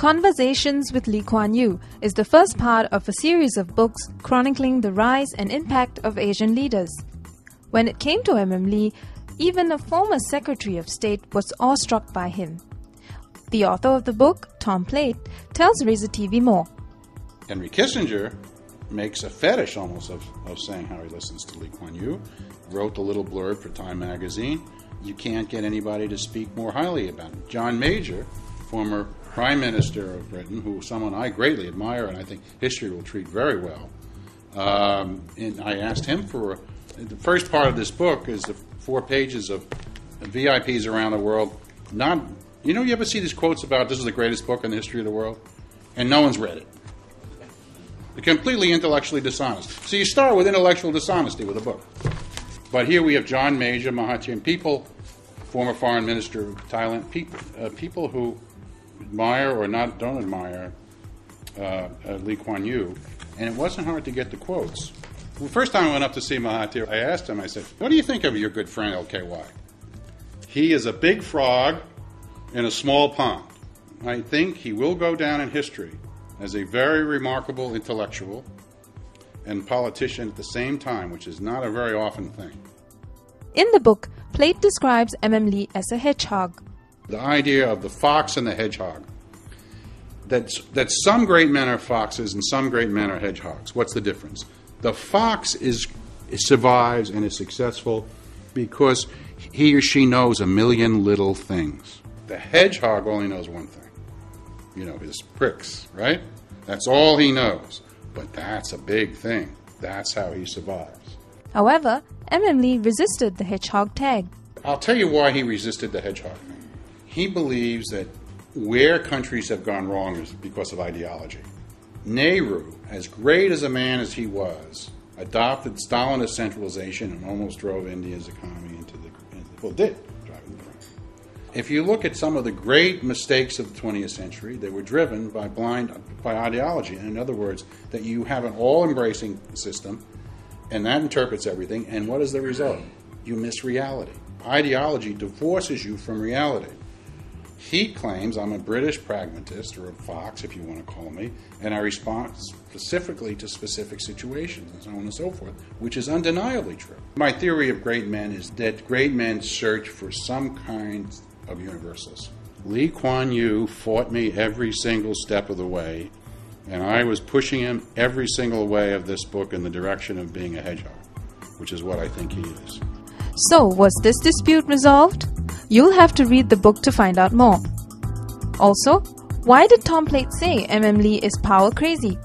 Conversations with Lee Kuan Yew is the first part of a series of books chronicling the rise and impact of Asian leaders. When it came to Lee, even a former Secretary of State was awestruck by him. The author of the book, Tom Plate, tells Razor TV more. Henry Kissinger makes a fetish almost of saying how he listens to Lee Kuan Yew. Wrote the little blurb for Time magazine. You can't get anybody to speak more highly about him. John Major, former Prime Minister of Britain, who someone I greatly admire and I think history will treat very well. And I asked him for the first part of this book is the 4 pages of VIPs around the world. You ever see these quotes about this is the greatest book in the history of the world? And no one's read it. They're completely intellectually dishonest. So you start with intellectual dishonesty with a book. But here we have John Major, Mahathir, and people, former foreign minister of Thailand, people who admire or don't admire Lee Kuan Yew, and it wasn't hard to get the quotes. The first time I went up to see Mahathir, I asked him, I said, what do you think of your good friend LKY? He is a big frog in a small pond. I think he will go down in history as a very remarkable intellectual and politician at the same time, which is not a very often thing. In the book, Plate describes Lee as a hedgehog. The idea of the fox and the hedgehog, that some great men are foxes and some great men are hedgehogs. What's the difference? The fox survives and is successful because he or she knows a million little things. The hedgehog only knows one thing. His pricks, right? That's all he knows. But that's a big thing. That's how he survives. However, Lee resisted the hedgehog tag. I'll tell you why he resisted the hedgehog thing. He believes that where countries have gone wrong is because of ideology. Nehru, as great as a man as he was, adopted Stalinist centralization and almost drove India's economy into the drive into the ground. If you look at some of the great mistakes of the 20th century, they were driven by ideology. In other words, that you have an all-embracing system, and that interprets everything, and what is the result? You miss reality. Ideology divorces you from reality. He claims I'm a British pragmatist, or a fox, if you want to call me, and I respond specifically to specific situations, and so on and so forth, which is undeniably true. My theory of great men is that great men search for some kind of universals. Lee Kuan Yew fought me every single step of the way, and I was pushing him every single way of this book in the direction of being a hedgehog, which is what I think he is. So, was this dispute resolved? You'll have to read the book to find out more. Also, why did Tom Plate say Lee is power crazy?